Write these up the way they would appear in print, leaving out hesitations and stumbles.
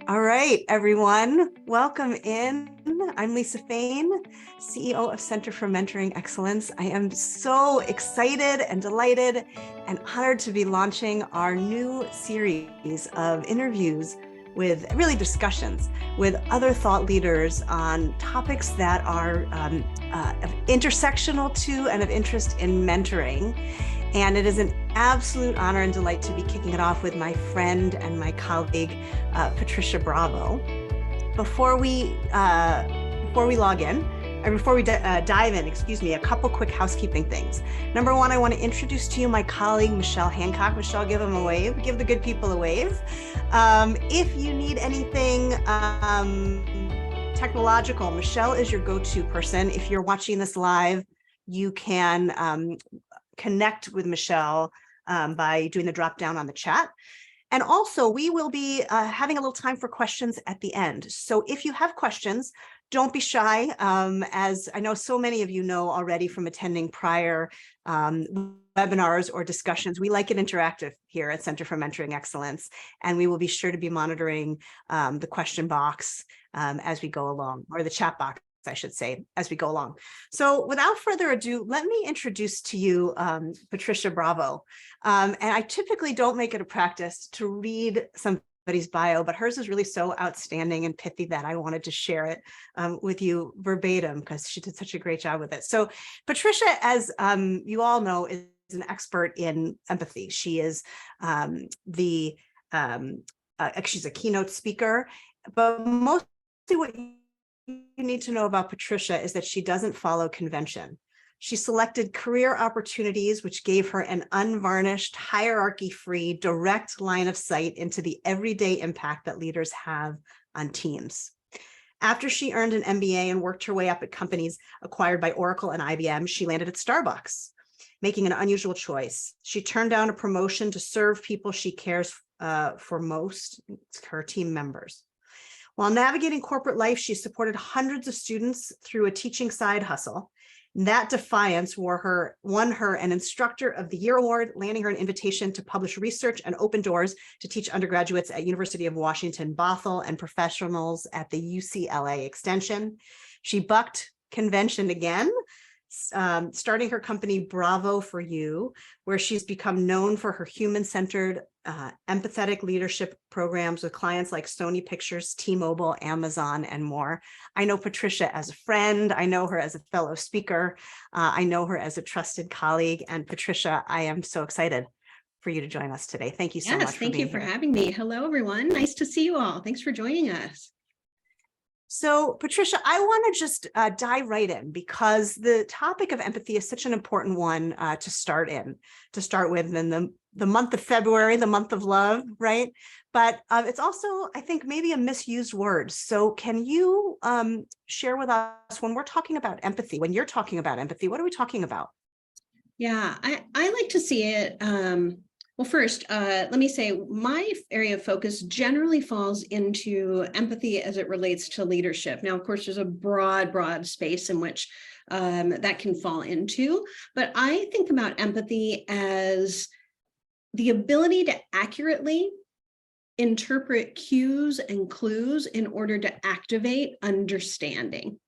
All right, everyone, welcome in. I'm Lisa Fain, CEO of Center for Mentoring Excellence. I am so excited and delighted and honored to be launching our new series of interviews with discussions with other thought leaders on topics that are intersectional to and of interest in mentoring. And it is an absolute honor and delight to be kicking it off with my friend and my colleague, Patricia Bravo. Before we log in, or before we dive in, a couple quick housekeeping things. Number one, I want to introduce to you my colleague, Michelle Hancock. Michelle, give them a wave. Give the good people a wave. If you need anything technological, Michelle is your go-to person. If you're watching this live, you can connect with Michelle by doing the drop down on the chat. And also, we will be having a little time for questions at the end. So if you have questions, don't be shy. As I know so many of you know already from attending prior webinars or discussions, we like it interactive here at Center for Mentoring Excellence, and we will be sure to be monitoring the question box as we go along, or the chat box, I should say, as we go along. So without further ado, let me introduce to you Patricia Bravo. And I typically don't make it a practice to read somebody's bio, but hers is really so outstanding and pithy that I wanted to share it with you verbatim because she did such a great job with it. So Patricia, as you all know, is an expert in empathy. She is she's a keynote speaker, but mostly what you need to know about Patricia is that she doesn't follow convention. She selected career opportunities, which gave her an unvarnished, hierarchy-free, direct line of sight into the everyday impact that leaders have on teams. After she earned an MBA and worked her way up at companies acquired by Oracle and IBM, she landed at Starbucks, making an unusual choice. She turned down a promotion to serve people she cares for most, her team members. While navigating corporate life, she supported hundreds of students through a teaching side hustle. That defiance won her an Instructor of the Year award, landing her an invitation to publish research and open doors to teach undergraduates at University of Washington, Bothell, and professionals at the UCLA Extension. She bucked convention again, starting her company Bravo for You, where she's become known for her human-centered, empathetic leadership programs with clients like Sony Pictures, T-Mobile, Amazon, and more. I know Patricia as a friend. I know her as a fellow speaker. I know her as a trusted colleague. And Patricia, I am so excited for you to join us today. Thank you so much for being here. Thank you for having me. Hello, everyone. Nice to see you all. Thanks for joining us. So Patricia, I want to just dive right in because the topic of empathy is such an important one to start with in the month of February, the month of love, right? But it's also, I think, maybe a misused word. So can you share with us when we're talking about empathy, when you're talking about empathy, what are we talking about? Yeah, I like to see it. Well, first, let me say my area of focus generally falls into empathy as it relates to leadership. Now, of course, there's a broad space in which that can fall into, but I think about empathy as the ability to accurately interpret cues and clues in order to activate understanding.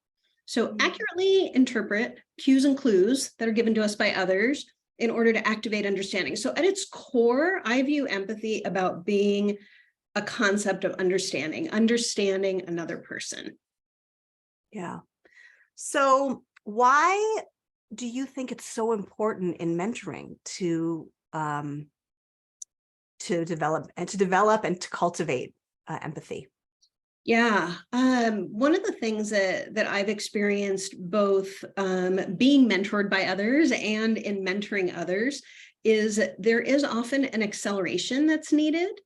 So accurately interpret cues and clues that are given to us by others in order to activate understanding. So at its core, I view empathy about being a concept of understanding another person. Yeah. So why do you think it's so important in mentoring to develop and to cultivate empathy? Yeah, one of the things that I've experienced both being mentored by others and in mentoring others is there is often an acceleration that's needed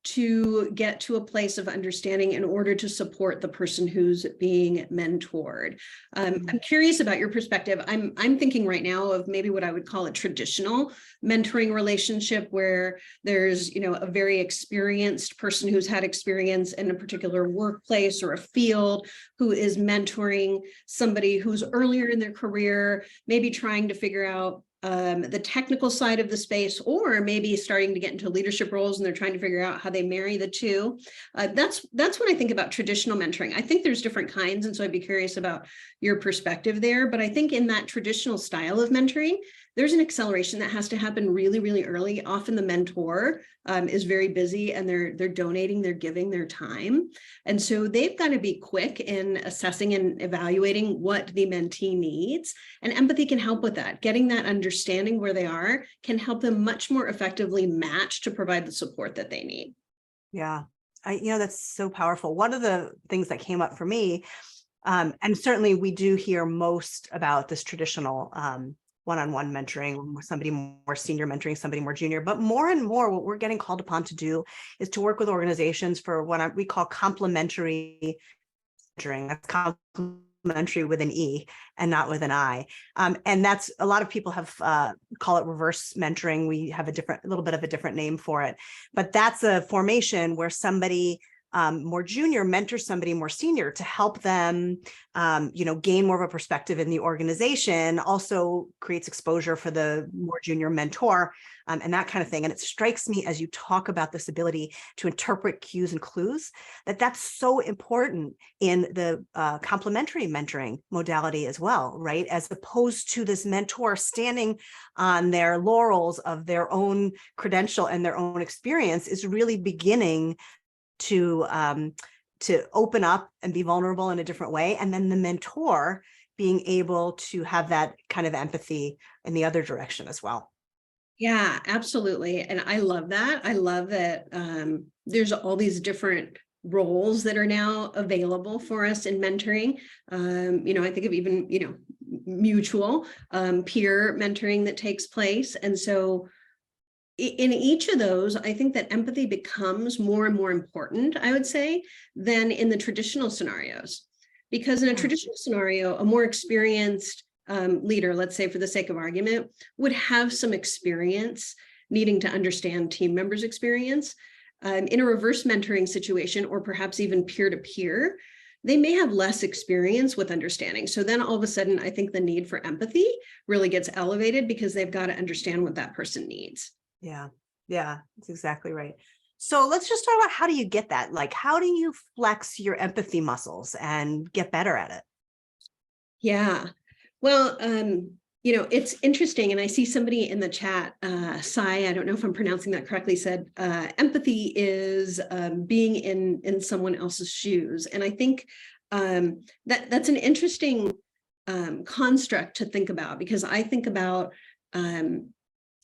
to get to a place of understanding in order to support the person who's being mentored. I'm curious about your perspective. I'm thinking right now of maybe what I would call a traditional mentoring relationship where there's, a very experienced person who's had experience in a particular workplace or a field who is mentoring somebody who's earlier in their career, maybe trying to figure out the technical side of the space, or maybe starting to get into leadership roles and they're trying to figure out how they marry the two. That's when I think about traditional mentoring. I think there's different kinds, and so I'd be curious about your perspective there. But I think in that traditional style of mentoring, there's an acceleration that has to happen really, really early. Often the mentor is very busy and they're donating, they're giving their time. And so they've got to be quick in assessing and evaluating what the mentee needs. And empathy can help with that. Getting that understanding where they are can help them much more effectively match to provide the support that they need. Yeah, that's so powerful. One of the things that came up for me, and certainly we do hear most about this traditional one-on-one mentoring, somebody more senior mentoring somebody more junior, but more and more what we're getting called upon to do is to work with organizations for what we call complementary mentoring. That's complementary with an E and not with an I. And that's, a lot of people have call it reverse mentoring. We have a little bit of a different name for it, but that's a formation where somebody more junior mentors somebody more senior to help them, gain more of a perspective in the organization, also creates exposure for the more junior mentor, and that kind of thing. And it strikes me as you talk about this ability to interpret cues and clues, that's so important in the complementary mentoring modality as well, right? As opposed to this mentor standing on their laurels of their own credential and their own experience, is really beginning to open up and be vulnerable in a different way. And then the mentor being able to have that kind of empathy in the other direction as well. Yeah, absolutely. And I love that. I love that there's all these different roles that are now available for us in mentoring. I think of even, mutual peer mentoring that takes place. And so in each of those, I think that empathy becomes more and more important, I would say, than in the traditional scenarios. Because in a traditional scenario, a more experienced leader, let's say for the sake of argument, would have some experience needing to understand team members' experience. In a reverse mentoring situation, or perhaps even peer-to-peer, they may have less experience with understanding. So then all of a sudden, I think the need for empathy really gets elevated because they've got to understand what that person needs. Yeah, that's exactly right. So let's just talk about, how do you get that? Like, how do you flex your empathy muscles and get better at it? Yeah, well, it's interesting. And I see somebody in the chat, Sai, I don't know if I'm pronouncing that correctly, said empathy is being in someone else's shoes. And I think that's an interesting construct to think about, because I think about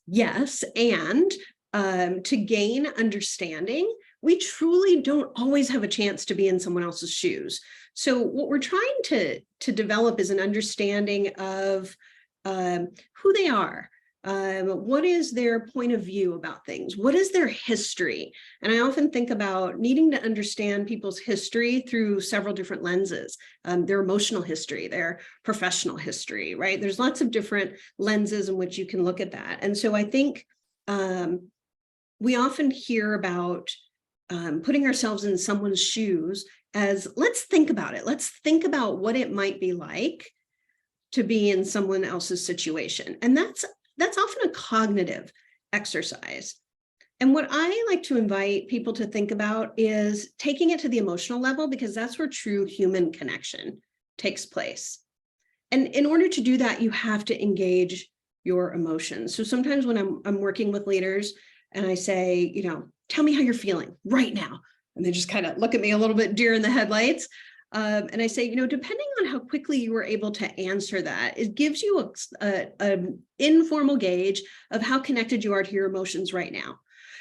yes, and to gain understanding, we truly don't always have a chance to be in someone else's shoes. So what we're trying to develop is an understanding of who they are. What is their point of view about things? What is their history? And I often think about needing to understand people's history through several different lenses, their emotional history, their professional history, right? There's lots of different lenses in which you can look at that. And so I think we often hear about putting ourselves in someone's shoes as, let's think about it. Let's think about what it might be like to be in someone else's situation. And that's often a cognitive exercise. And what I like to invite people to think about is taking it to the emotional level, because that's where true human connection takes place. And in order to do that, you have to engage your emotions. So sometimes when I'm working with leaders and I say, tell me how you're feeling right now, and they just kind of look at me a little bit deer in the headlights. And I say, depending on how quickly you were able to answer that, it gives you an informal gauge of how connected you are to your emotions right now.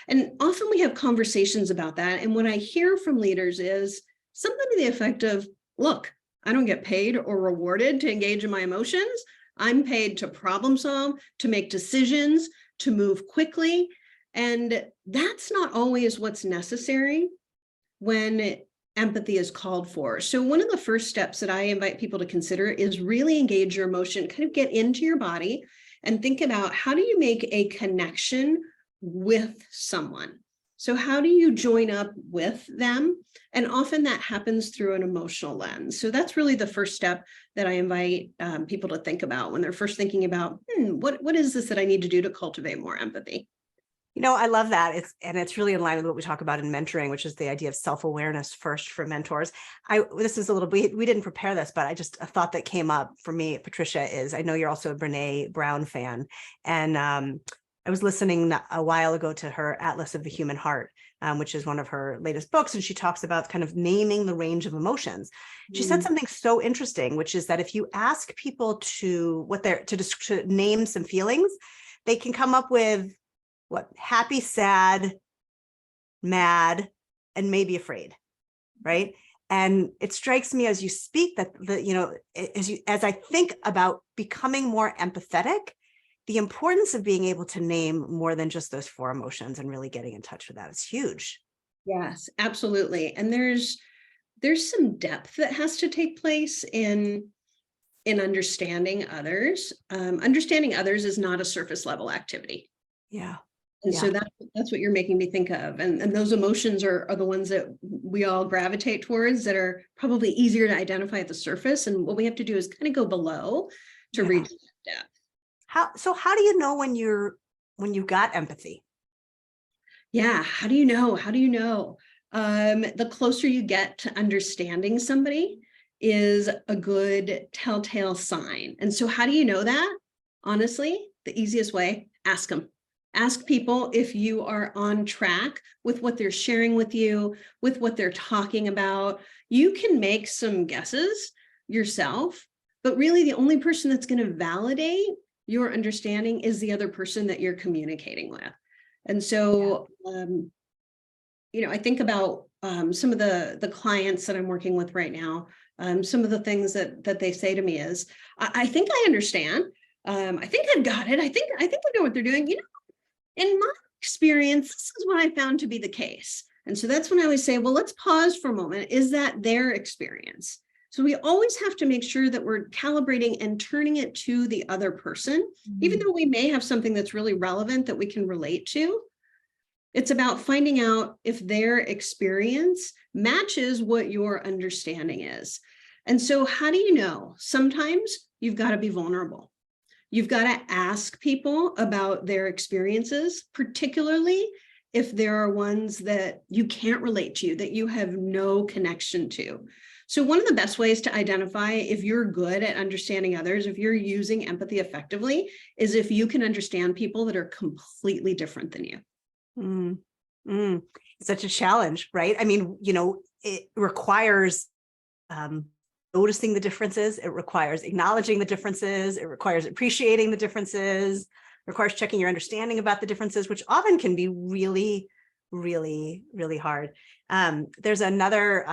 And often we have conversations about that. And what I hear from leaders is something to the effect of, look, I don't get paid or rewarded to engage in my emotions. I'm paid to problem solve, to make decisions, to move quickly. And that's not always what's necessary when empathy is called for. So one of the first steps that I invite people to consider is really engage your emotion, kind of get into your body and think about, how do you make a connection with someone? So how do you join up with them? And often that happens through an emotional lens. So that's really the first step that I invite people to think about when they're first thinking about, what is this that I need to do to cultivate more empathy? I love that. It's really in line with what we talk about in mentoring, which is the idea of self-awareness first for mentors. This is a little, we didn't prepare this, but a thought that came up for me, Patricia, is I know you're also a Brene Brown fan. And I was listening a while ago to her Atlas of the Human Heart, which is one of her latest books. And she talks about kind of naming the range of emotions. She said something so interesting, which is that if you ask people to name some feelings, they can come up with happy, sad, mad, and maybe afraid, right? And it strikes me as you speak that as I think about becoming more empathetic, the importance of being able to name more than just those 4 emotions and really getting in touch with that is huge. Yes, absolutely. And there's some depth that has to take place in understanding others. Understanding others is not a surface level activity. Yeah. And so that's what you're making me think of. And those emotions are the ones that we all gravitate towards, that are probably easier to identify at the surface. And what we have to do is kind of go below to reach that depth. How do you know when you've got empathy? Yeah. How do you know? The closer you get to understanding somebody is a good telltale sign. And so how do you know that? Honestly, the easiest way, ask them. Ask people if you are on track with what they're sharing with you, with what they're talking about. You can make some guesses yourself, but really the only person that's going to validate your understanding is the other person that you're communicating with. And so, I think about some of the clients that I'm working with right now. Some of the things that they say to me is, I think I understand. I think I've got it. I think I know what they're doing. In my experience, this is what I found to be the case. And so that's when I always say, well, let's pause for a moment. Is that their experience? So we always have to make sure that we're calibrating and turning it to the other person, even though we may have something that's really relevant that we can relate to. It's about finding out if their experience matches what your understanding is. And so how do you know? Sometimes you've got to be vulnerable. You've got to ask people about their experiences, particularly if there are ones that you can't relate to, that you have no connection to. So one of the best ways to identify if you're good at understanding others, if you're using empathy effectively, is if you can understand people that are completely different than you. It's such a challenge, right? I mean, it requires noticing the differences. It requires acknowledging the differences. It requires appreciating the differences. It requires checking your understanding about the differences, which often can be really, really, really hard. There's another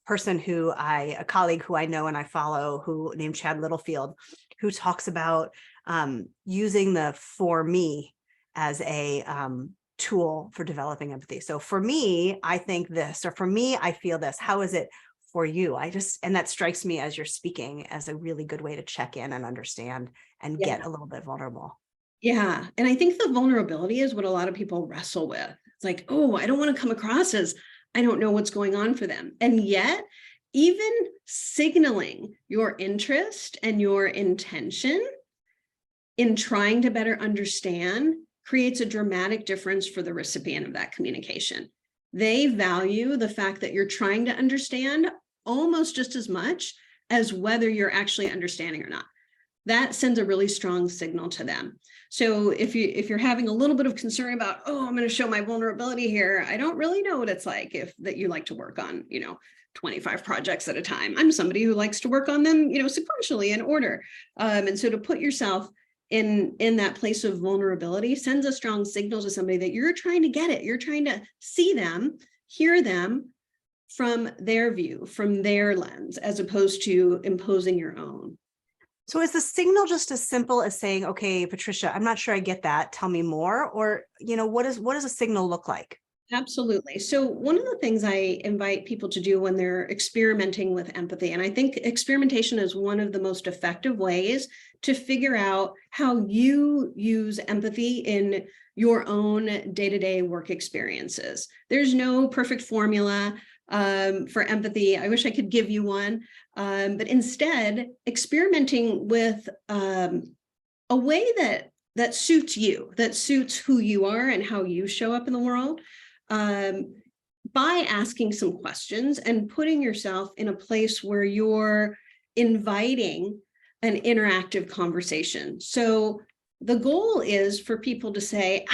person a colleague who I know and I follow, who named Chad Littlefield, who talks about using the "for me" as a tool for developing empathy. So for me, I think this, or for me, I feel this. How is it for you? And that strikes me as you're speaking as a really good way to check in and understand and get a little bit vulnerable. Yeah. And I think the vulnerability is what a lot of people wrestle with. It's like, oh, I don't want to come across as I don't know what's going on for them. And yet, even signaling your interest and your intention in trying to better understand creates a dramatic difference for the recipient of that communication. They value the fact that you're trying to understand almost just as much as whether you're actually understanding or not. That sends a really strong signal to them. So if you're having a little bit of concern about, oh, I'm going to show my vulnerability here, I don't really know what it's like that you like to work on, 25 projects at a time. I'm somebody who likes to work on them, sequentially in order. And so to put yourself in that place of vulnerability sends a strong signal to somebody that you're trying to get it. You're trying to see them, hear them from their view, from their lens, as opposed to imposing your own. So is the signal just as simple as saying, okay, Patricia, I'm not sure I get that. Tell me more. Or, what does a signal look like? Absolutely. So one of the things I invite people to do when they're experimenting with empathy, and I think experimentation is one of the most effective ways to figure out how you use empathy in your own day-to-day work experiences. There's no perfect formula for empathy. I wish I could give you one, but instead experimenting with a way that suits you, that suits who you are and how you show up in the world, by asking some questions and putting yourself in a place where you're inviting an interactive conversation. So the goal is for people to say,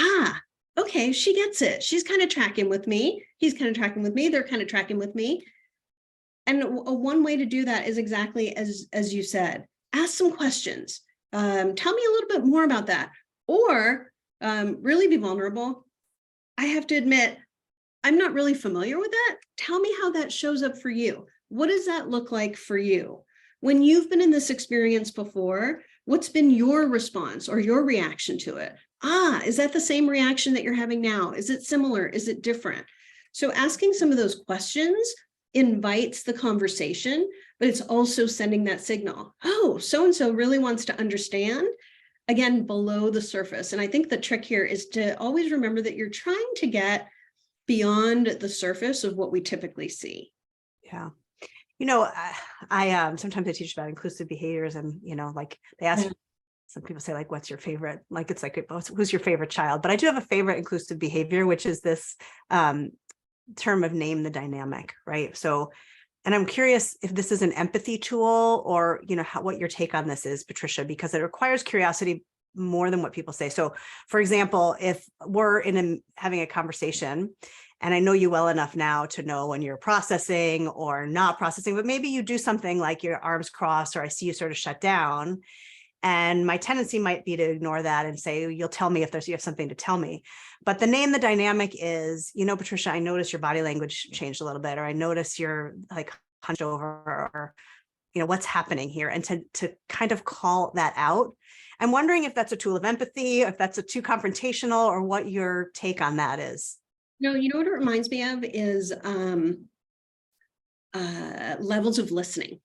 okay, she gets it. She's kind of tracking with me. He's kind of tracking with me. They're kind of tracking with me. And one way to do that is exactly as you said, ask some questions. Tell me a little bit more about that, or really be vulnerable. I have to admit, I'm not really familiar with that. Tell me how that shows up for you. What does that look like for you? When you've been in this experience before, what's been your response or your reaction to it? Is that the same reaction that you're having now? Is it similar? Is it different? So asking some of those questions invites the conversation, but it's also sending that signal. Oh, so-and-so really wants to understand, again, below the surface. And I think the trick here is to always remember that you're trying to get beyond the surface of what we typically see. Yeah. You know, I sometimes I teach about inclusive behaviors, and, you know, like they ask, some people say, like, what's your favorite? Like, it's like, who's your favorite child? But I do have a favorite inclusive behavior, which is this term of name the dynamic, right? So, and I'm curious if this is an empathy tool, or, you know, what your take on this is, Patricia, because it requires curiosity more than what people say. So, for example, if we're having a conversation, and I know you well enough now to know when you're processing or not processing, but maybe you do something like your arms crossed, or I see you sort of shut down. And my tendency might be to ignore that and say, you'll tell me if you have something to tell me. But the name the dynamic is, you know, Patricia, I notice your body language changed a little bit, or I notice you're like hunched over, or, you know, what's happening here? And to kind of call that out. I'm wondering if that's a tool of empathy, if that's too confrontational, or what your take on that is. No, you know what it reminds me of is levels of listening.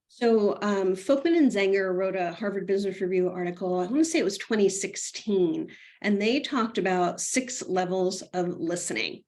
So Folkman and Zenger wrote a Harvard Business Review article, I want to say it was 2016, and they talked about 6 levels of listening.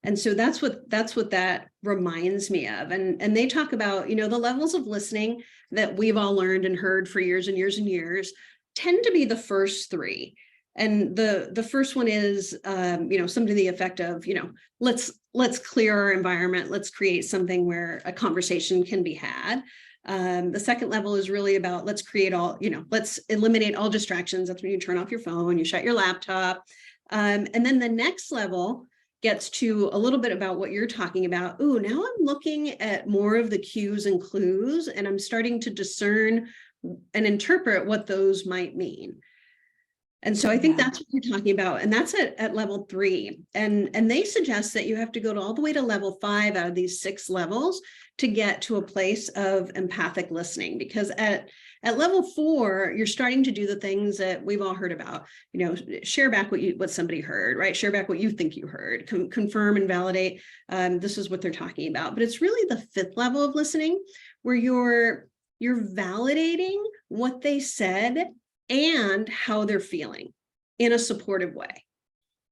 And so that's what that reminds me of. And they talk about, you know, the levels of listening that we've all learned and heard for years and years and years tend to be the first 3. And the first one is, you know, something to the effect of, you know, let's clear our environment. Let's create something where a conversation can be had. The second level is really about, let's create all, you know, let's eliminate all distractions. That's when you turn off your phone, you shut your laptop. And then the next level gets to a little bit about what you're talking about. Ooh, now I'm looking at more of the cues and clues, and I'm starting to discern and interpret what those might mean. And so I think that's what you're talking about. And that's at level 3. And they suggest that you have to go all the way to level 5 out of these 6 levels to get to a place of empathic listening. Because at level 4, you're starting to do the things that we've all heard about, you know, share back what somebody heard, right? Share back what you think you heard, confirm and validate. This is what they're talking about. But it's really the 5th level of listening, where you're validating what they said and how they're feeling in a supportive way.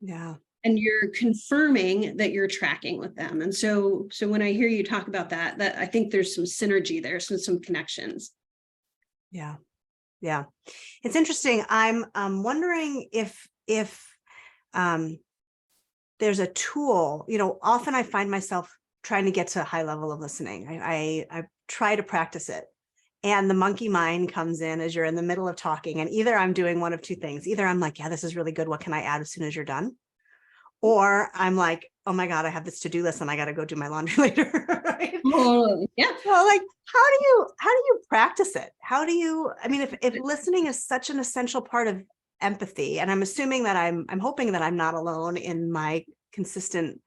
Yeah. And you're confirming that you're tracking with them. And so when I hear you talk about that I think there's some synergy there, some connections. Yeah. Yeah. It's interesting. I'm wondering if there's a tool, you know, often I find myself trying to get to a high level of listening. I try to practice it. And the monkey mind comes in as you're in the middle of talking. And either I'm doing one of 2 things. Either I'm like, yeah, this is really good. What can I add as soon as you're done? Or I'm like, oh my God, I have this to-do list and I got to go do my laundry later. Right? Oh, yeah. Well, like, how do you practice it? How do you, I mean, if listening is such an essential part of empathy, and I'm assuming that I'm hoping that I'm not alone in my consistent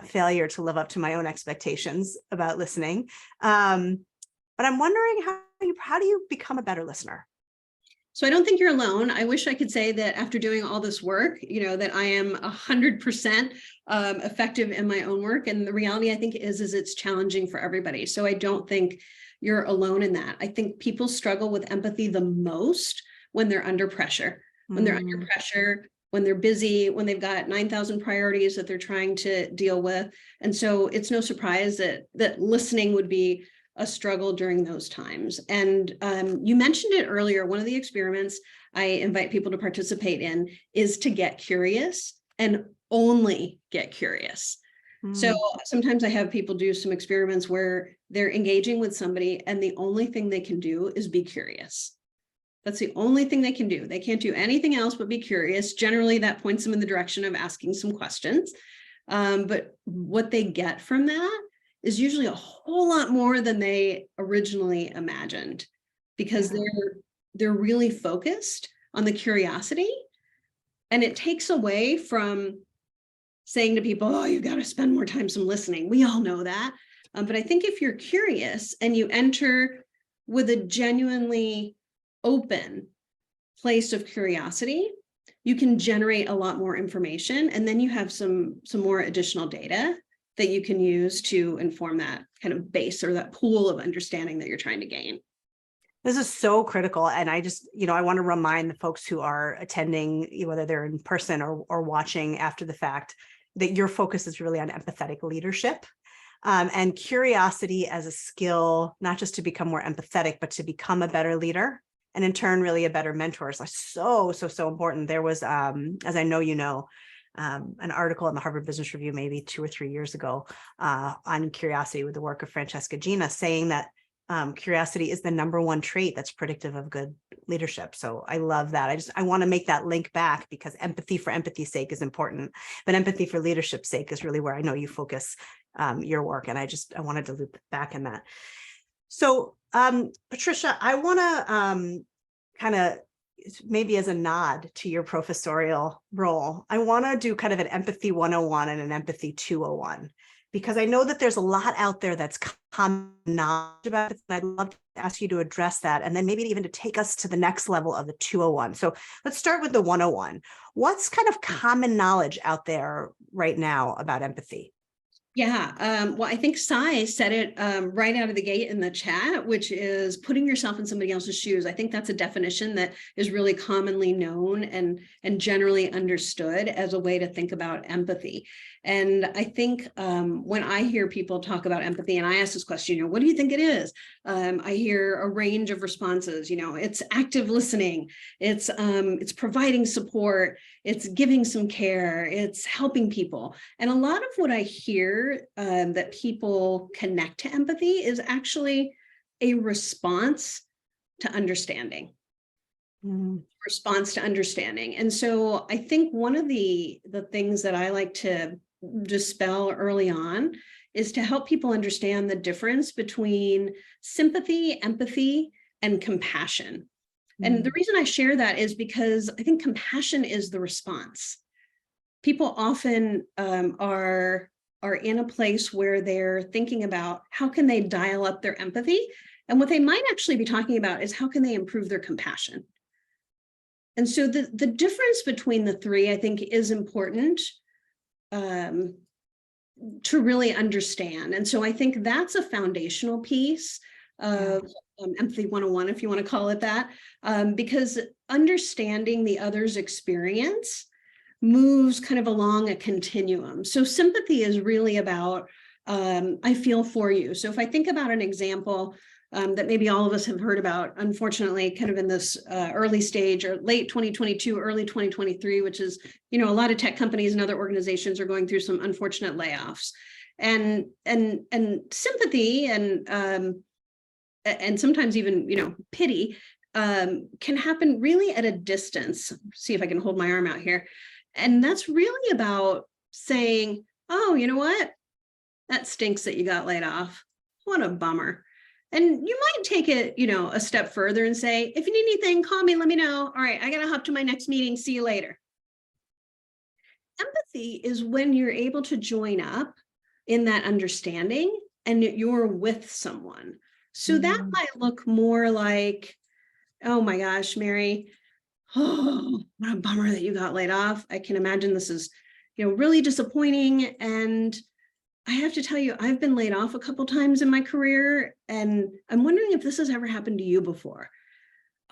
failure to live up to my own expectations about listening. But I'm wondering how do you become a better listener? So I don't think you're alone. I wish I could say that after doing all this work, you know, that I am 100% effective in my own work. And the reality, I think, is it's challenging for everybody. So I don't think you're alone in that. I think people struggle with empathy the most when they're under pressure, when they're under pressure, when they're busy, when they've got 9,000 priorities that they're trying to deal with. And so it's no surprise that listening would be a struggle during those times. And you mentioned it earlier, one of the experiments I invite people to participate in is to get curious and only get curious. So sometimes I have people do some experiments where they're engaging with somebody and the only thing they can do is be curious. That's the only thing they can do. They can't do anything else but be curious. Generally, that points them in the direction of asking some questions. But what they get from that is usually a whole lot more than they originally imagined, because they're really focused on the curiosity, and it takes away from saying to people, oh, you got to spend more time some listening. We all know that. But I think if you're curious and you enter with a genuinely open place of curiosity, you can generate a lot more information. And then you have some more additional data that you can use to inform that kind of base or that pool of understanding that you're trying to gain. This is so critical. And I just, I want to remind the folks who are attending, whether they're in person or watching after the fact, that your focus is really on empathetic leadership, and curiosity as a skill, not just to become more empathetic, but to become a better leader. And in turn, really a better mentor. It's like so important. There was, as I know, an article in the Harvard Business Review, maybe 2 or 3 years ago, on curiosity with the work of Francesca Gina, saying that curiosity is the #1 trait that's predictive of good leadership. So I love that. I want to make that link back, because empathy for empathy's sake is important, but empathy for leadership's sake is really where I know you focus your work. And I wanted to loop back in that. So Patricia, I want to kind of, maybe as a nod to your professorial role, I want to do kind of an empathy 101 and an empathy 201, because I know that there's a lot out there that's common knowledge about it. And I'd love to ask you to address that, and then maybe even to take us to the next level of the 201. So let's start with the 101. What's kind of common knowledge out there right now about empathy? Yeah, well, I think Sai said it right out of the gate in the chat, which is putting yourself in somebody else's shoes. I think that's a definition that is really commonly known and generally understood as a way to think about empathy. And I think when I hear people talk about empathy, and I ask this question, what do you think it is? I hear a range of responses. It's active listening, it's providing support, it's giving some care, it's helping people. And a lot of what I hear that people connect to empathy is actually a response to understanding. Response to understanding. And so I think one of the things that I like to dispel early on is to help people understand the difference between sympathy, empathy, and compassion. And the reason I share that is because I think compassion is the response. People often are in a place where they're thinking about how can they dial up their empathy, and what they might actually be talking about is how can they improve their compassion. And so the difference between the three, I think, is important to really understand. And so I think that's a foundational piece of empathy 101, if you want to call it that, because understanding the other's experience moves kind of along a continuum. So sympathy is really about, I feel for you. So if I think about an example that maybe all of us have heard about, unfortunately, kind of in this early stage or late 2022, early 2023, which is, a lot of tech companies and other organizations are going through some unfortunate layoffs, and sympathy and sometimes even, pity can happen really at a distance. See if I can hold my arm out here. And that's really about saying, oh, you know what? That stinks that you got laid off. What a bummer. And you might take it, a step further and say, if you need anything, call me, let me know. All right, I got to hop to my next meeting. See you later. Empathy is when you're able to join up in that understanding and you're with someone. So that might look more like, oh my gosh, Mary, oh, what a bummer that you got laid off. I can imagine this is, really disappointing. And I have to tell you, I've been laid off a couple times in my career, and I'm wondering if this has ever happened to you before.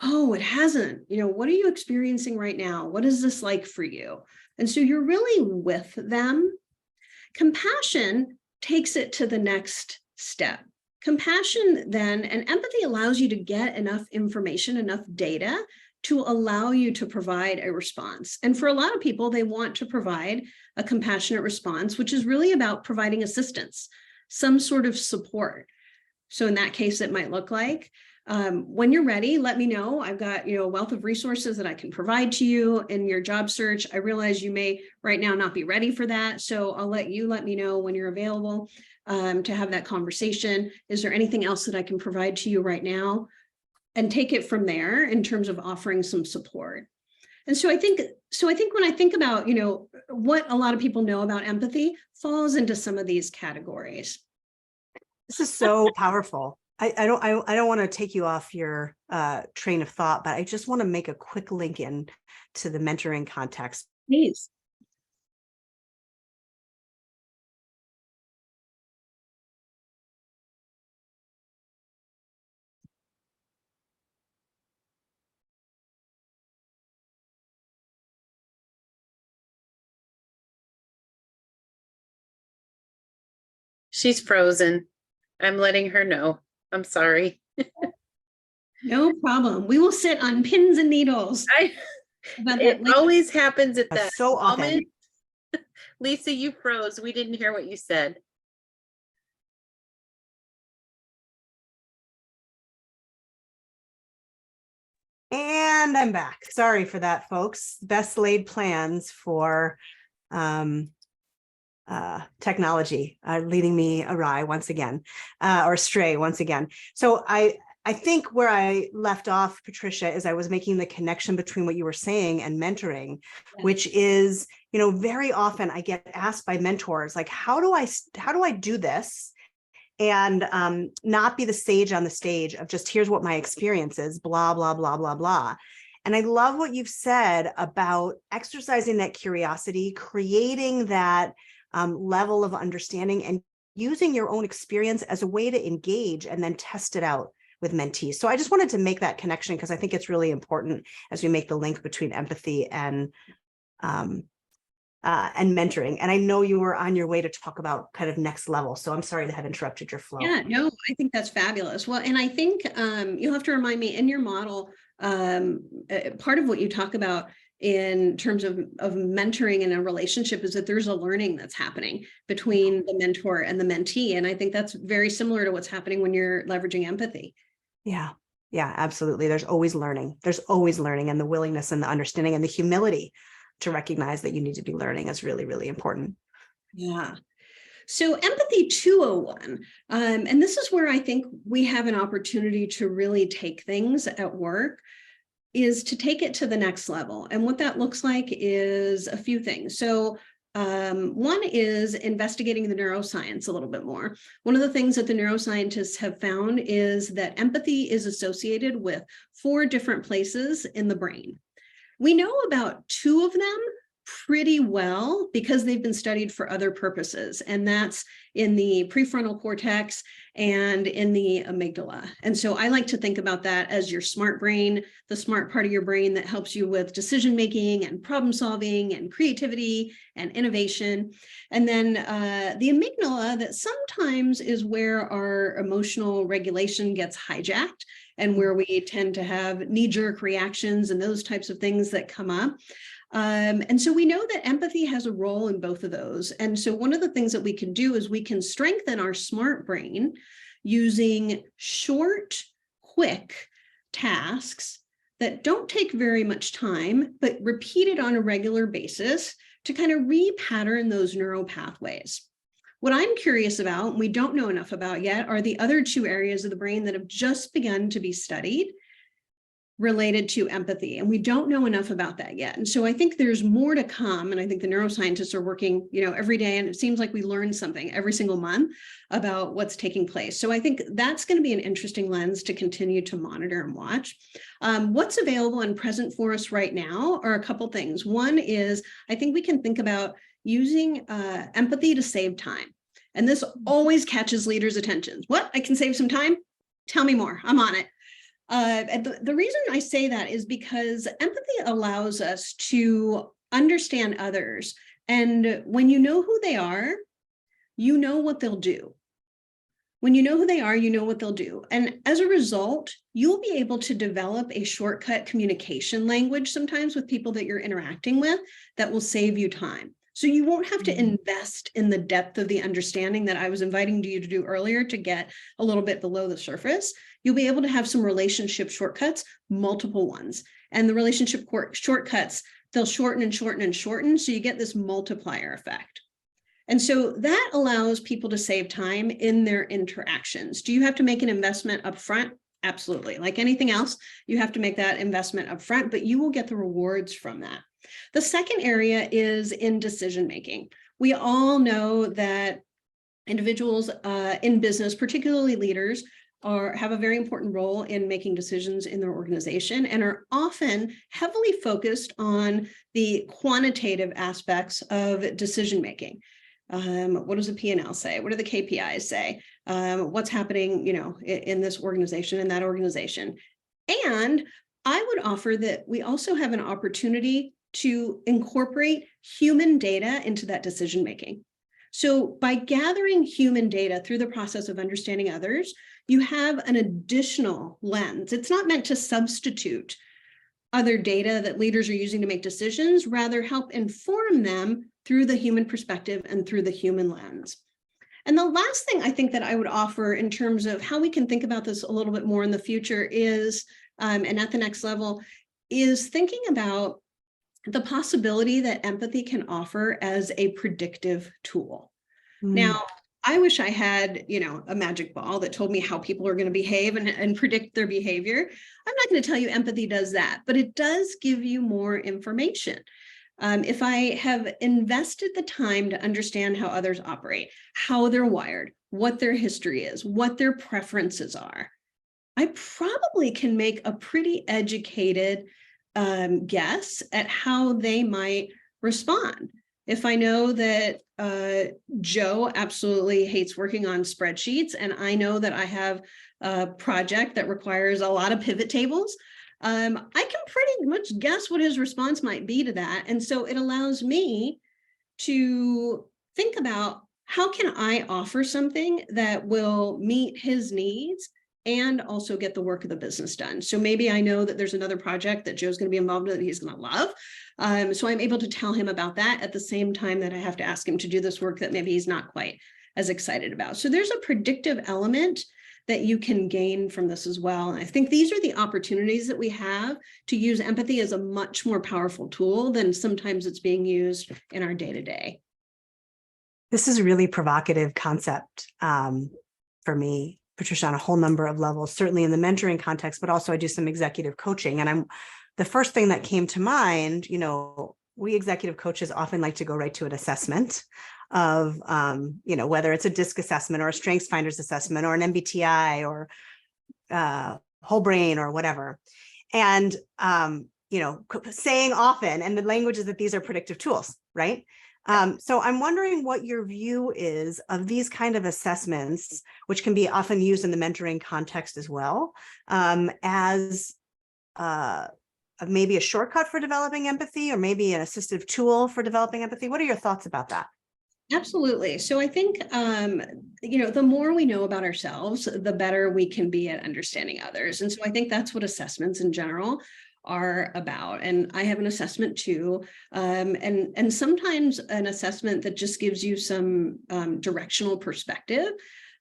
Oh, it hasn't. What are you experiencing right now? What is this like for you? And so you're really with them. Compassion takes it to the next step. Compassion then, and empathy allows you to get enough information, enough data to allow you to provide a response. And for a lot of people, they want to provide a compassionate response, which is really about providing assistance, some sort of support. So in that case, it might look like, when you're ready, let me know. I've got, a wealth of resources that I can provide to you in your job search. I realize you may right now not be ready for that. So I'll let me know when you're available to have that conversation. Is there anything else that I can provide to you right now? And take it from there in terms of offering some support. And so I think when I think about, what a lot of people know about empathy falls into some of these categories. This is so powerful. I don't want to take you off your train of thought, but I just want to make a quick link in to the mentoring context. Please. She's frozen. I'm letting her know. I'm sorry. No problem. We will sit on pins and needles. It always happens at that so often. moment. Lisa, you froze. We didn't hear what you said. And I'm back. Sorry for that, folks. Best laid plans for technology leading me awry once again, or astray once again. So I think where I left off, Patricia, is I was making the connection between what you were saying and mentoring, which is, very often I get asked by mentors, like, how do I do this and not be the sage on the stage of just, here's what my experience is, blah, blah, blah, blah, blah. And I love what you've said about exercising that curiosity, creating that level of understanding, and using your own experience as a way to engage and then test it out with mentees. So I just wanted to make that connection because I think it's really important as we make the link between empathy and mentoring. And I know you were on your way to talk about kind of next level. So I'm sorry to have interrupted your flow. Yeah, no, I think that's fabulous. Well, and I think you'll have to remind me in your model, part of what you talk about in terms of mentoring in a relationship is that there's a learning that's happening between the mentor and the mentee. And I think that's very similar to what's happening when you're leveraging empathy. Yeah, absolutely. There's always learning. And the willingness and the understanding and the humility to recognize that you need to be learning is really, really important. Yeah. So empathy 201, and this is where I think we have an opportunity to really take things at work, is to take it to the next level. And what that looks like is a few things. So one is investigating the neuroscience a little bit more. One of the things that the neuroscientists have found is that empathy is associated with 4 different places in the brain. We know about 2 of them pretty well because they've been studied for other purposes, and that's in the prefrontal cortex and in the amygdala. And so I like to think about that as your smart brain, the smart part of your brain that helps you with decision making and problem solving and creativity and innovation. And then the amygdala, that sometimes is where our emotional regulation gets hijacked and where we tend to have knee-jerk reactions and those types of things that come up. And so we know that empathy has a role in both of those. And so one of the things that we can do is we can strengthen our smart brain using short, quick tasks that don't take very much time, but repeated on a regular basis to kind of repattern those neural pathways. What I'm curious about, and we don't know enough about yet, are the other 2 areas of the brain that have just begun to be studied related to empathy. And we don't know enough about that yet. And so I think there's more to come. And I think the neuroscientists are working, every day. And it seems like we learn something every single month about what's taking place. So I think that's going to be an interesting lens to continue to monitor and watch. What's available and present for us right now are a couple things. One is, I think we can think about using empathy to save time. And this always catches leaders' attention. What? I can save some time? Tell me more. I'm on it. And the reason I say that is because empathy allows us to understand others. And when you know who they are, you know what they'll do. When you know who they are, you know what they'll do. And as a result, you'll be able to develop a shortcut communication language sometimes with people that you're interacting with that will save you time. So you won't have to invest in the depth of the understanding that I was inviting you to do earlier to get a little bit below the surface. You'll be able to have some relationship shortcuts, multiple ones. And the relationship shortcuts, they'll shorten and shorten and shorten. So you get this multiplier effect. And so that allows people to save time in their interactions. Do you have to make an investment up front? Absolutely. Like anything else, you have to make that investment up front, but you will get the rewards from that. The second area is in decision making. We all know that individuals in business, particularly leaders, have a very important role in making decisions in their organization and are often heavily focused on the quantitative aspects of decision making. What does the P&L say? What do the KPIs say? What's happening, in this organization and that organization? And I would offer that we also have an opportunity to incorporate human data into that decision making. So by gathering human data through the process of understanding others, you have an additional lens. It's not meant to substitute other data that leaders are using to make decisions, rather help inform them through the human perspective and through the human lens. And the last thing I think that I would offer in terms of how we can think about this a little bit more in the future is, and at the next level, is thinking about the possibility that empathy can offer as a predictive tool. Now, I wish I had, a magic ball that told me how people are going to behave and predict their behavior. I'm not going to tell you empathy does that, but it does give you more information. If I have invested the time to understand how others operate, how they're wired, what their history is, what their preferences are, I probably can make a pretty educated guess at how they might respond. If I know that Joe absolutely hates working on spreadsheets, and I know that I have a project that requires a lot of pivot tables, I can pretty much guess what his response might be to that. And so it allows me to think about how can I offer something that will meet his needs and also get the work of the business done. So maybe I know that there's another project that Joe's going to be involved in that he's going to love. So I'm able to tell him about that at the same time that I have to ask him to do this work that maybe he's not quite as excited about. So there's a predictive element that you can gain from this as well. And I think these are the opportunities that we have to use empathy as a much more powerful tool than sometimes it's being used in our day-to-day. This is a really provocative concept for me, Patricia, on a whole number of levels, certainly in the mentoring context, but also I do some executive coaching. And the first thing that came to mind, we executive coaches often like to go right to an assessment of, whether it's a DISC assessment or a Strengths Finders assessment or an MBTI or whole brain or whatever. And, saying often, and the language is that these are predictive tools, right? So I'm wondering what your view is of these kind of assessments, which can be often used in the mentoring context as well, as maybe a shortcut for developing empathy, or maybe an assistive tool for developing empathy. What are your thoughts about that? Absolutely. So I think, the more we know about ourselves, the better we can be at understanding others. And so I think that's what assessments in general are about. And I have an assessment too. And sometimes an assessment that just gives you some directional perspective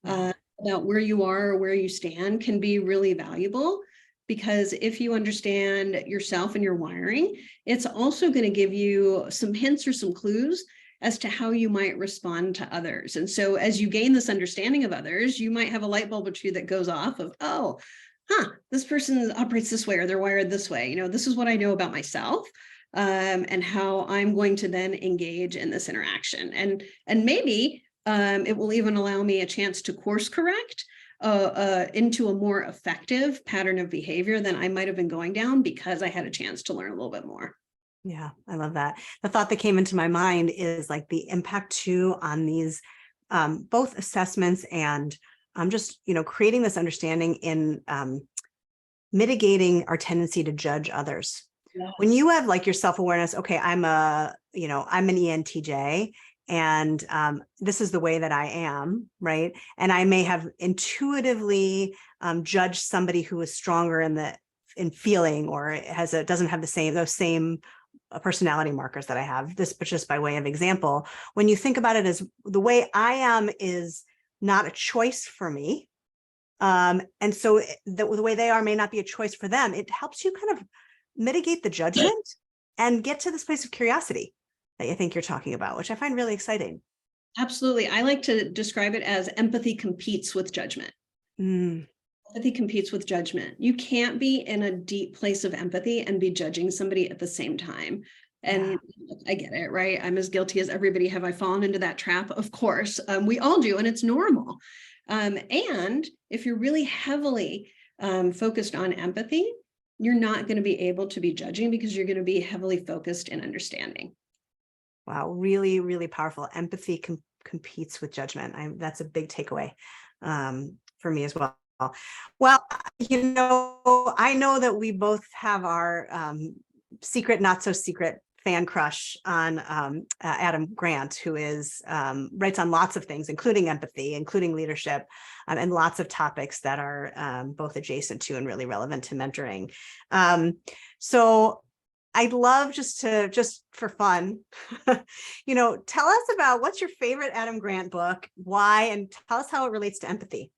about where you are or where you stand can be really valuable. Because if you understand yourself and your wiring, it's also going to give you some hints or some clues as to how you might respond to others. And so as you gain this understanding of others, you might have a light bulb or two that goes off of, this person operates this way or they're wired this way. This is what I know about myself and how I'm going to then engage in this interaction. And maybe it will even allow me a chance to course correct into a more effective pattern of behavior than I might have been going down because I had a chance to learn a little bit more. Yeah, I love that. The thought that came into my mind is like the impact too on these both assessments and just, creating this understanding in mitigating our tendency to judge others. Yes. When you have like your self-awareness, okay, I'm an ENTJ, and this is the way that I am, right? And I may have intuitively judged somebody who is stronger in feeling, or doesn't have those same personality markers that I have. This, but just by way of example, when you think about it as the way I am is not a choice for me, and so the way they are may not be a choice for them. It helps you kind of mitigate the judgment and get to this place of curiosity that you think you're talking about, which I find really exciting. Absolutely. I like to describe it as empathy competes with judgment. Empathy competes with judgment. You can't be in a deep place of empathy and be judging somebody at the same time. And I get it, right? I'm as guilty as everybody. Have I fallen into that trap? Of course, we all do, and it's normal. And if you're really heavily focused on empathy, you're not going to be able to be judging because you're going to be heavily focused in understanding. Wow, really, really powerful. Empathy competes with judgment. That's a big takeaway for me as well. Well, I know that we both have our secret, not so secret fan crush on Adam Grant, who writes on lots of things, including empathy, including leadership, and lots of topics that are both adjacent to and really relevant to mentoring. So I'd love just for fun, tell us about what's your favorite Adam Grant book, why, and tell us how it relates to empathy.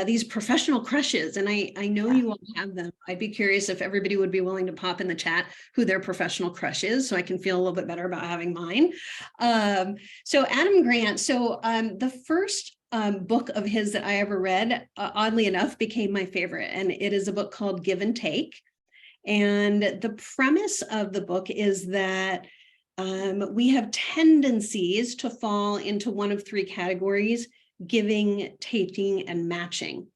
These professional crushes, and I know you all have them. I'd be curious if everybody would be willing to pop in the chat who their professional crush is, so I can feel a little bit better about having mine. So Adam Grant, the first book of his that I ever read, oddly enough, became my favorite, and it is a book called Give and Take. And the premise of the book is that we have tendencies to fall into one of three categories: giving, taking, and matching.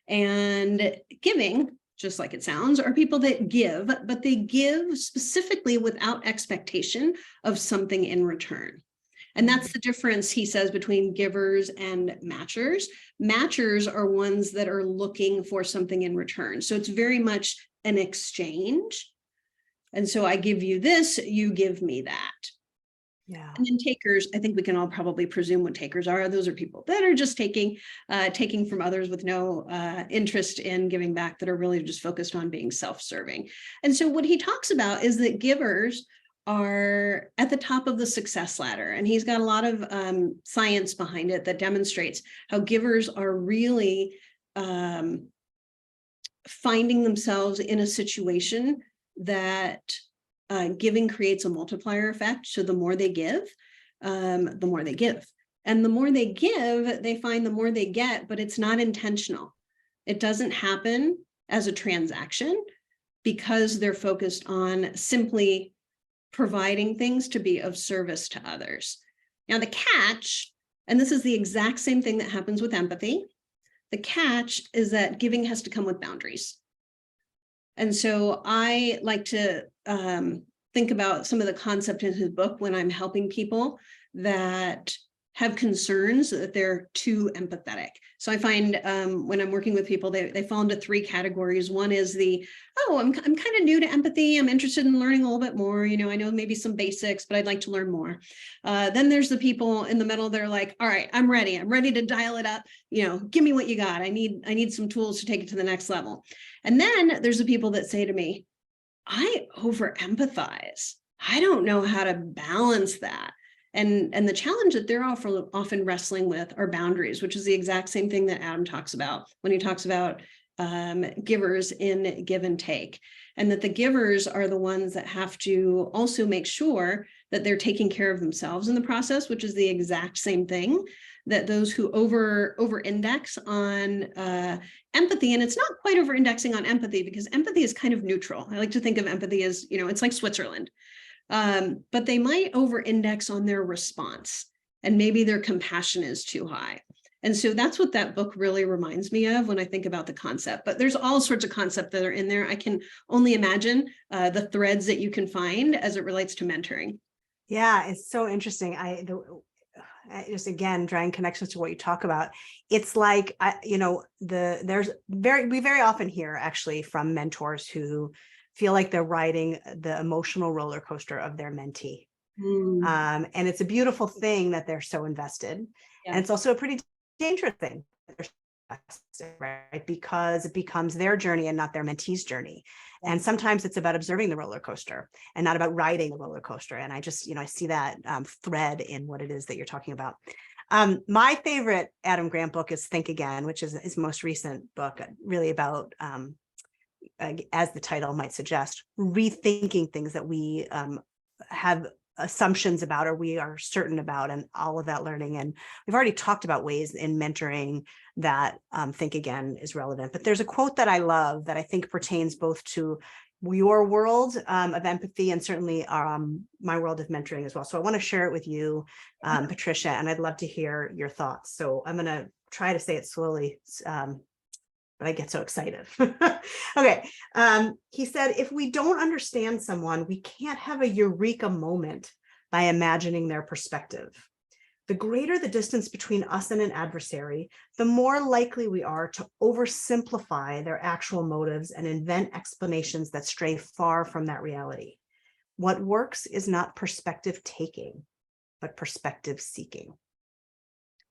And giving, just like it sounds, are people that give, but they give specifically without expectation of something in return. And that's the difference, he says, between givers and matchers. Matchers are ones that are looking for something in return. So it's very much an exchange. And so I give you this, you give me that. Yeah. And then takers, I think we can all probably presume what takers are. Those are people that are just taking from others with no interest in giving back, that are really just focused on being self-serving. And so what he talks about is that givers are at the top of the success ladder. And he's got a lot of science behind it that demonstrates how givers are really finding themselves in a situation that giving creates a multiplier effect. So the more they give, the more they give. And the more they give, they find the more they get, but it's not intentional. It doesn't happen as a transaction because they're focused on simply providing things to be of service to others. Now the catch, and this is the exact same thing that happens with empathy, the catch is that giving has to come with boundaries. And so I like to think about some of the concept in his book when I'm helping people that have concerns that they're too empathetic. So I find when I'm working with people, they fall into three categories. One is I'm kind of new to empathy. I'm interested in learning a little bit more. I know maybe some basics, but I'd like to learn more. Then there's the people in the middle. They're like, all right, I'm ready. I'm ready to dial it up. Give me what you got. I need some tools to take it to the next level. And then there's the people that say to me, I over empathize. I don't know how to balance that. And the challenge that they're often wrestling with are boundaries, which is the exact same thing that Adam talks about when he talks about givers in give and take, and that the givers are the ones that have to also make sure that they're taking care of themselves in the process, which is the exact same thing that those who over index on empathy, and it's not quite over indexing on empathy because empathy is kind of neutral. I like to think of empathy as, it's like Switzerland. But they might over-index on their response, and maybe their compassion is too high. And so that's what that book really reminds me of when I think about the concept. But there's all sorts of concepts that are in there. I can only imagine the threads that you can find as it relates to mentoring. Yeah, it's so interesting. Just again, drawing connections to what you talk about. It's like, we very often hear actually from mentors who feel like they're riding the emotional roller coaster of their mentee. And it's a beautiful thing that they're so invested. Yeah. And it's also a pretty dangerous thing, right? Because it becomes their journey and not their mentee's journey. And sometimes it's about observing the roller coaster and not about riding the roller coaster. And I just, I see that thread in what it is that you're talking about. My favorite Adam Grant book is Think Again, which is his most recent book, really about, as the title might suggest, rethinking things that we have assumptions about or we are certain about, and all of that learning. And we've already talked about ways in mentoring that Think Again is relevant. But there's a quote that I love that I think pertains both to your world of empathy and certainly my world of mentoring as well. So I want to share it with you, Patricia, and I'd love to hear your thoughts. So I'm going to try to say it slowly, but I get so excited. Okay. He said, if we don't understand someone, we can't have a eureka moment by imagining their perspective. The greater the distance between us and an adversary, the more likely we are to oversimplify their actual motives and invent explanations that stray far from that reality. What works is not perspective taking, but perspective seeking.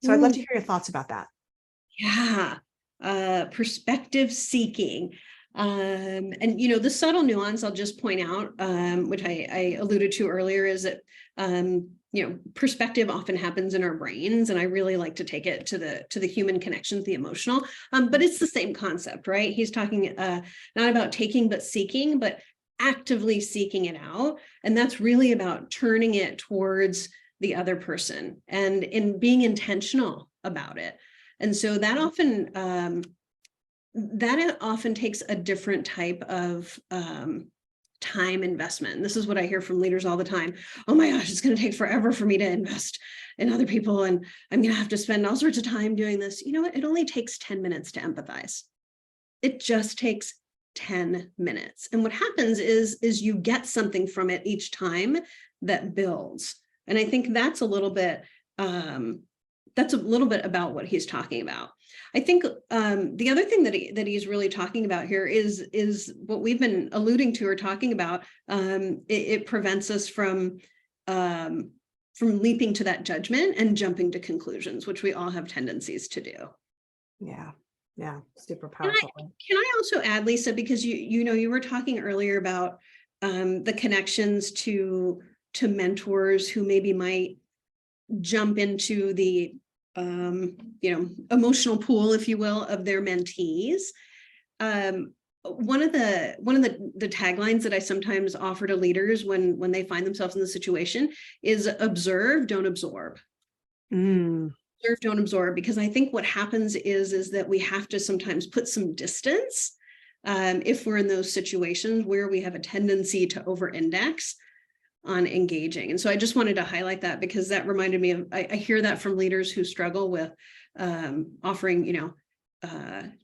So I'd love to hear your thoughts about that. Yeah. Perspective seeking. And, the subtle nuance I'll just point out, which I alluded to earlier, is that, perspective often happens in our brains. And I really like to take it to the human connections, the emotional, but it's the same concept, right? He's talking not about taking, but seeking, but actively seeking it out. And that's really about turning it towards the other person and in being intentional about it. And so that often takes a different type of time investment. And this is what I hear from leaders all the time. Oh my gosh, it's going to take forever for me to invest in other people. And I'm going to have to spend all sorts of time doing this. You know what? It only takes 10 minutes to empathize. It just takes 10 minutes. And what happens is you get something from it each time that builds. And I think that's a little bit about what he's talking about. I think the other thing that he's really talking about here is what we've been alluding to or talking about. It prevents us from leaping to that judgment and jumping to conclusions, which we all have tendencies to do. Yeah, super powerful. Can I also add, Lisa, because you were talking earlier about the connections to mentors who maybe might jump into the emotional pool, if you will, of their mentees. One of the taglines that I sometimes offer to leaders when they find themselves in the situation is observe, don't absorb. Observe, don't absorb, because I think what happens is that we have to sometimes put some distance if we're in those situations where we have a tendency to over-index on engaging. And so I just wanted to highlight that because that reminded me of, I hear that from leaders who struggle with offering,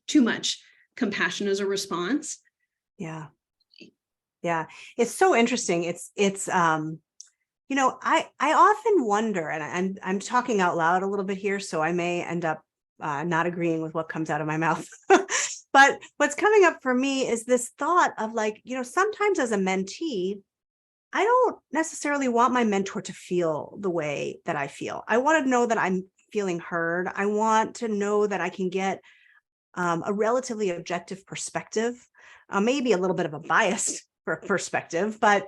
too much compassion as a response. Yeah. It's so interesting. It's I often wonder, and I'm talking out loud a little bit here, so I may end up not agreeing with what comes out of my mouth. But what's coming up for me is this thought of sometimes as a mentee, I don't necessarily want my mentor to feel the way that I feel. I want to know that I'm feeling heard. I want to know that I can get a relatively objective perspective, maybe a little bit of a biased perspective, but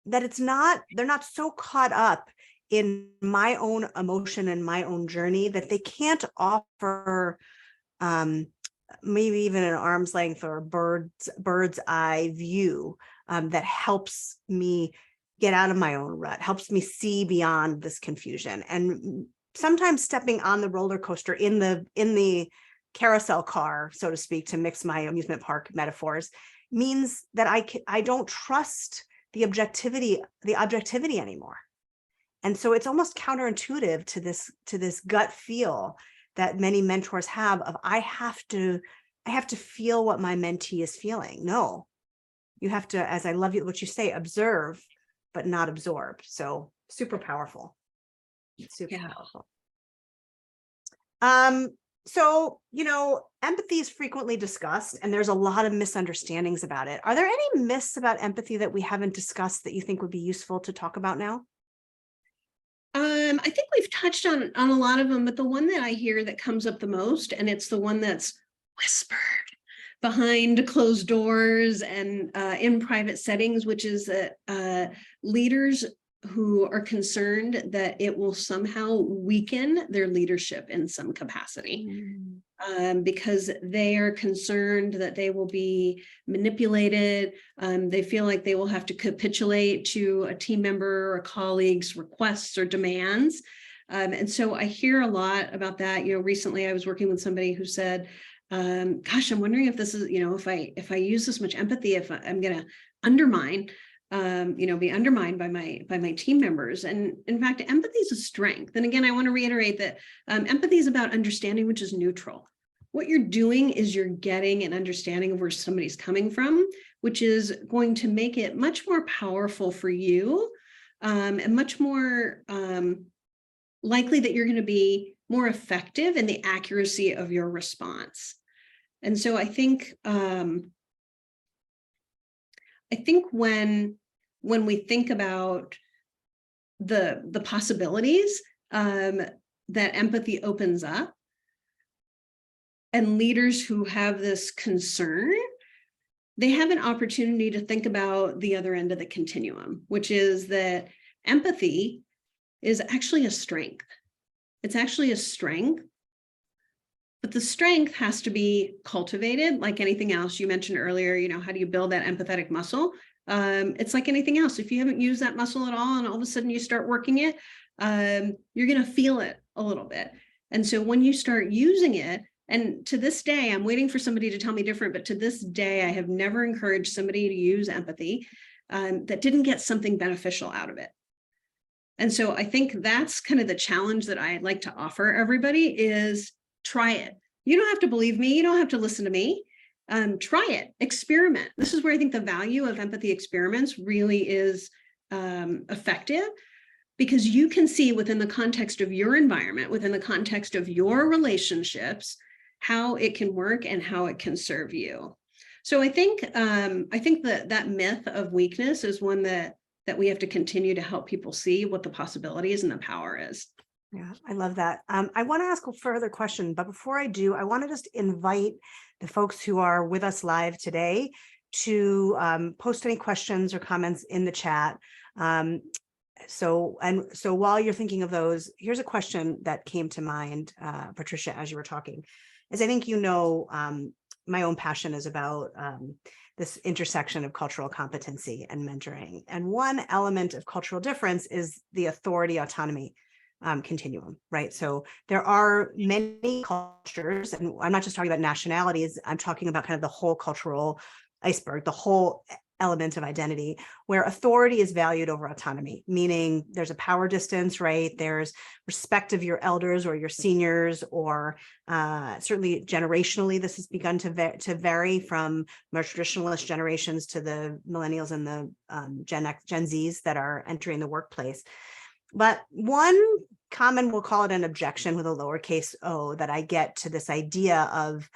that they're not so caught up in my own emotion and my own journey that they can't offer maybe even an arm's length or bird's eye view that helps me get out of my own rut, helps me see beyond this confusion. And sometimes stepping on the roller coaster in the carousel car, so to speak, to mix my amusement park metaphors, means that I don't trust the objectivity anymore. And so it's almost counterintuitive to this gut feel that many mentors have of I have to feel what my mentee is feeling. No, you have to, as I love what you say, observe, but not absorb. So super powerful. Super Yeah. powerful. So, empathy is frequently discussed and there's a lot of misunderstandings about it. Are there any myths about empathy that we haven't discussed that you think would be useful to talk about now? I think we've touched on a lot of them, but the one that I hear that comes up the most, and it's the one that's whispered behind closed doors and in private settings, which is that leaders who are concerned that it will somehow weaken their leadership in some capacity. Because they are concerned that they will be manipulated. They feel like they will have to capitulate to a team member or a colleague's requests or demands. And so I hear a lot about that. Recently I was working with somebody who said, gosh, I'm wondering if this is, if I use this much empathy, if I'm going to undermine, be undermined by my team members. And in fact, empathy is a strength. And again, I want to reiterate that empathy is about understanding, which is neutral. What you're doing is you're getting an understanding of where somebody's coming from, which is going to make it much more powerful for you, and much more likely that you're going to be more effective in the accuracy of your response. And so I think when we think about the possibilities that empathy opens up, and leaders who have this concern, they have an opportunity to think about the other end of the continuum, which is that empathy is actually a strength. It's actually a strength, but the strength has to be cultivated like anything else. You mentioned earlier, how do you build that empathetic muscle? It's like anything else. If you haven't used that muscle at all and all of a sudden you start working it, you're going to feel it a little bit. And so when you start using it, and to this day, I'm waiting for somebody to tell me different, but to this day, I have never encouraged somebody to use empathy that didn't get something beneficial out of it. And so I think that's kind of the challenge that I'd like to offer everybody is try it. You don't have to believe me. You don't have to listen to me. Try it, experiment. This is where I think the value of empathy experiments really is effective, because you can see within the context of your environment, within the context of your relationships, how it can work and how it can serve you. So I think that myth of weakness is one that we have to continue to help people see what the possibilities and the power is. Yeah, I love that. I want to ask a further question, but before I do, I want to just invite the folks who are with us live today to post any questions or comments in the chat. So while you're thinking of those, here's a question that came to mind, Patricia, as you were talking. As I think my own passion is about this intersection of cultural competency and mentoring. And one element of cultural difference is the authority autonomy continuum, right? So there are many cultures, and I'm not just talking about nationalities, I'm talking about kind of the whole cultural iceberg, the whole element of identity, where authority is valued over autonomy, meaning there's a power distance, right? There's respect of your elders or your seniors, or certainly generationally, this has begun to vary from more traditionalist generations to the millennials and the Gen Zs that are entering the workplace. But one common, we'll call it an objection with a lowercase o, that I get to this idea of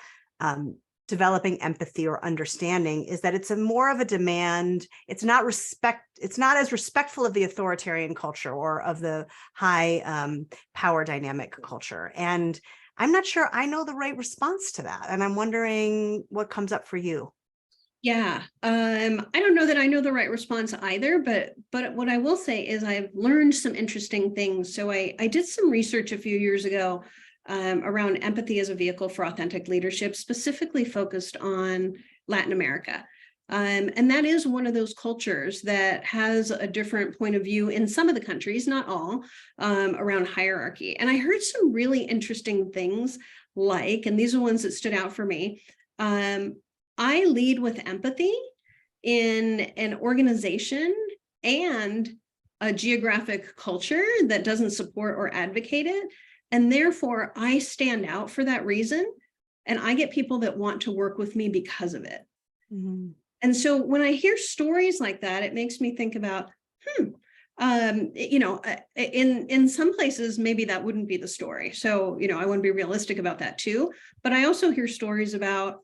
developing empathy or understanding is that it's more of a demand. It's not as respectful of the authoritarian culture or of the high power dynamic culture. And I'm not sure I know the right response to that. And I'm wondering what comes up for you. Yeah, I don't know that I know the right response either, but what I will say is I've learned some interesting things. So I did some research a few years ago around empathy as a vehicle for authentic leadership, specifically focused on Latin America. And that is one of those cultures that has a different point of view in some of the countries, not all, around hierarchy. And I heard some really interesting things and these are ones that stood out for me. I lead with empathy in an organization and a geographic culture that doesn't support or advocate it. And therefore, I stand out for that reason. And I get people that want to work with me because of it. Mm-hmm. And so when I hear stories like that, it makes me think about, In some places, maybe that wouldn't be the story. So, I want to be realistic about that too. But I also hear stories about,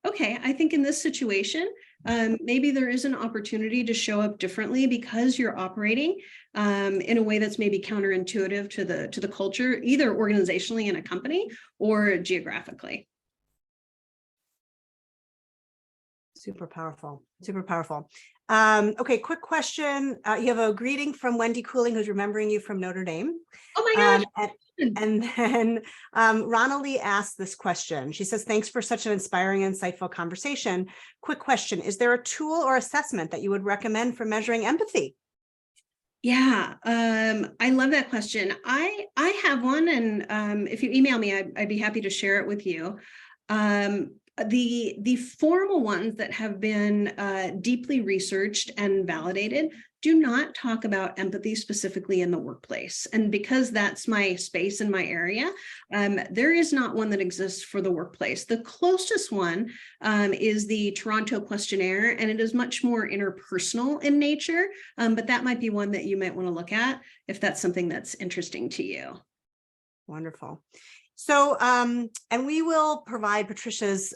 okay, I think in this situation, maybe there is an opportunity to show up differently because you're operating in a way that's maybe counterintuitive to the culture, either organizationally in a company or geographically. Super powerful, super powerful. Okay, quick question. You have a greeting from Wendy Cooling, who's remembering you from Notre Dame. Oh my gosh. And then Rana Lee asked this question. She says, thanks for such an inspiring, insightful conversation. Quick question. Is there a tool or assessment that you would recommend for measuring empathy? Yeah, I love that question. I have one, and if you email me, I'd be happy to share it with you. The formal ones that have been deeply researched and validated do not talk about empathy specifically in the workplace. And because that's my space in my area, there is not one that exists for the workplace. The closest one is the Toronto questionnaire, and it is much more interpersonal in nature, but that might be one that you might want to look at if that's something that's interesting to you. Wonderful. So, and we will provide Patricia's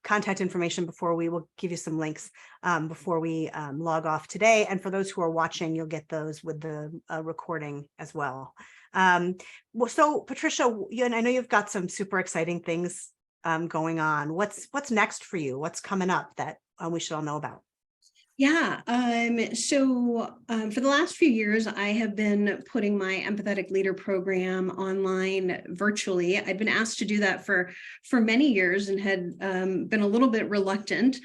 contact information before we will give you some links before we log off today. And for those who are watching, you'll get those with the recording as well. So Patricia, and I know you've got some super exciting things going on. What's next for you? What's coming up that we should all know about? Yeah. So for the last few years, I have been putting my Empathetic Leader program online virtually. I'd been asked to do that for many years and had been a little bit reluctant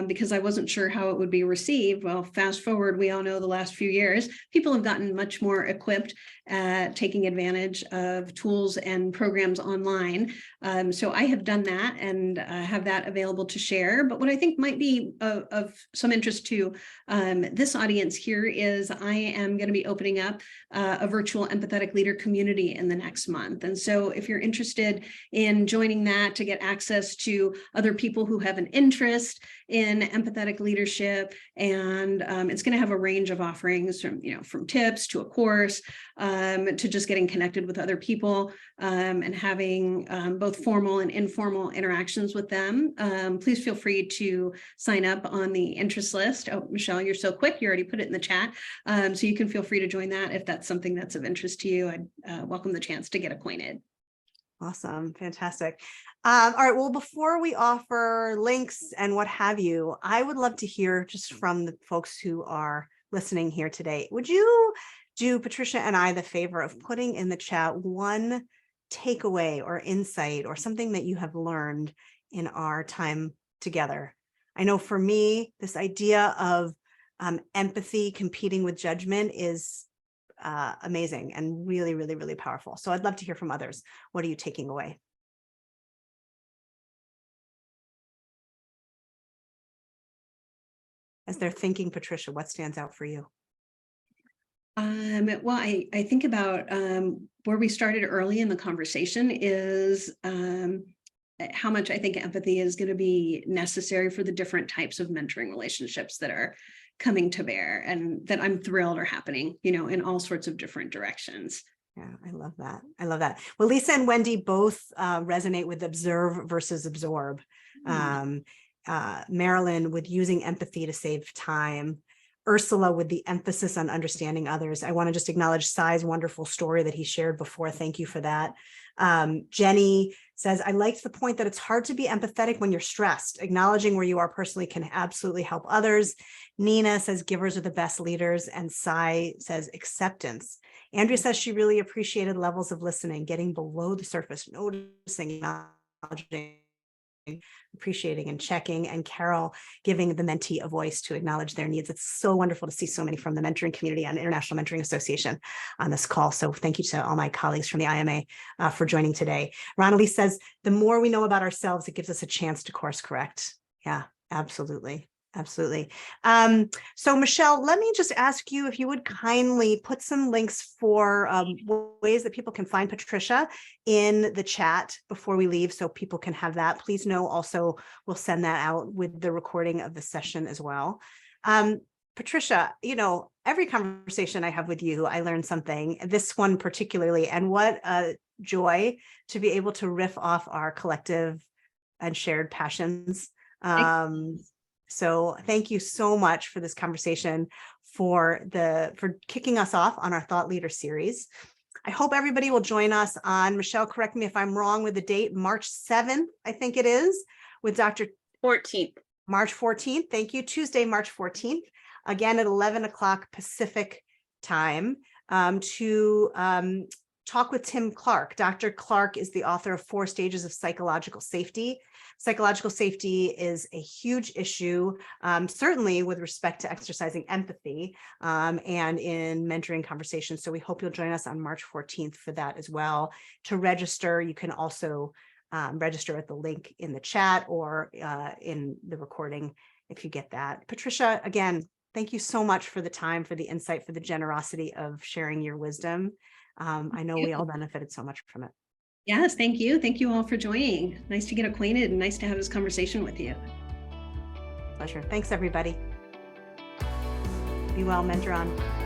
because I wasn't sure how it would be received. Well, fast forward, we all know the last few years, people have gotten much more equipped at taking advantage of tools and programs online. So I have done that and have that available to share. But what I think might be of some interest to this audience here is I am going to be opening up a virtual Empathetic Leader community in the next month. And so if you're interested in joining that to get access to other people who have an interest in empathetic leadership, and it's going to have a range of offerings from tips to a course to just getting connected with other people and having both formal and informal interactions with them. Please feel free to sign up on the interest list. Oh, Michelle, you're so quick. You already put it in the chat. So you can feel free to join that if that's something that's of interest to you. I'd welcome the chance to get acquainted. Awesome. Fantastic. All right. Well, before we offer links and what have you, I would love to hear just from the folks who are listening here today. Would you do Patricia and I the favor of putting in the chat one takeaway or insight or something that you have learned in our time together? I know for me, this idea of empathy competing with judgment is amazing and really, really, really powerful. So I'd love to hear from others. What are you taking away? As they're thinking, Patricia, what stands out for you? Well, I think about where we started early in the conversation is how much I think empathy is going to be necessary for the different types of mentoring relationships that are coming to bear and that I'm thrilled are happening, in all sorts of different directions. Yeah, I love that. I love that. Well, Lisa and Wendy both resonate with observe versus absorb. Marilyn with using empathy to save time. Ursula with the emphasis on understanding others. I want to just acknowledge Sai's wonderful story that he shared before. Thank you for that. Jenny says, I liked the point that it's hard to be empathetic when you're stressed. Acknowledging where you are personally can absolutely help others. Nina says, givers are the best leaders. And Sai says, acceptance. Andrea says she really appreciated levels of listening, getting below the surface, noticing, acknowledging, appreciating and checking, and Carol giving the mentee a voice to acknowledge their needs. It's so wonderful to see so many from the mentoring community and International Mentoring Association on this call. So thank you to all my colleagues from the IMA for joining today. Ronali says, the more we know about ourselves, it gives us a chance to course correct. Yeah, absolutely. Absolutely. So Michelle, let me just ask you if you would kindly put some links for ways that people can find Patricia in the chat before we leave so people can have that. Please know also we'll send that out with the recording of the session as well. Patricia, every conversation I have with you, I learn something, this one particularly, and what a joy to be able to riff off our collective and shared passions. So thank you so much for this conversation, for kicking us off on our Thought Leader series. I hope everybody will join us on, Michelle, correct me if I'm wrong with the date, March 7th, I think it is, with Dr. 14th. March 14th. Thank you. Tuesday, March 14th, again at 11 o'clock Pacific time, to talk with Tim Clark. Dr. Clark is the author of 4 Stages of Psychological Safety. Psychological safety is a huge issue, certainly with respect to exercising empathy and in mentoring conversations. So we hope you'll join us on March 14th for that as well. To register, you can also register at the link in the chat or in the recording if you get that. Patricia, again, thank you so much for the time, for the insight, for the generosity of sharing your wisdom. I know we all benefited so much from it. Yes, thank you. Thank you all for joining. Nice to get acquainted and nice to have this conversation with you. Pleasure. Thanks, everybody. Be well, mentor on.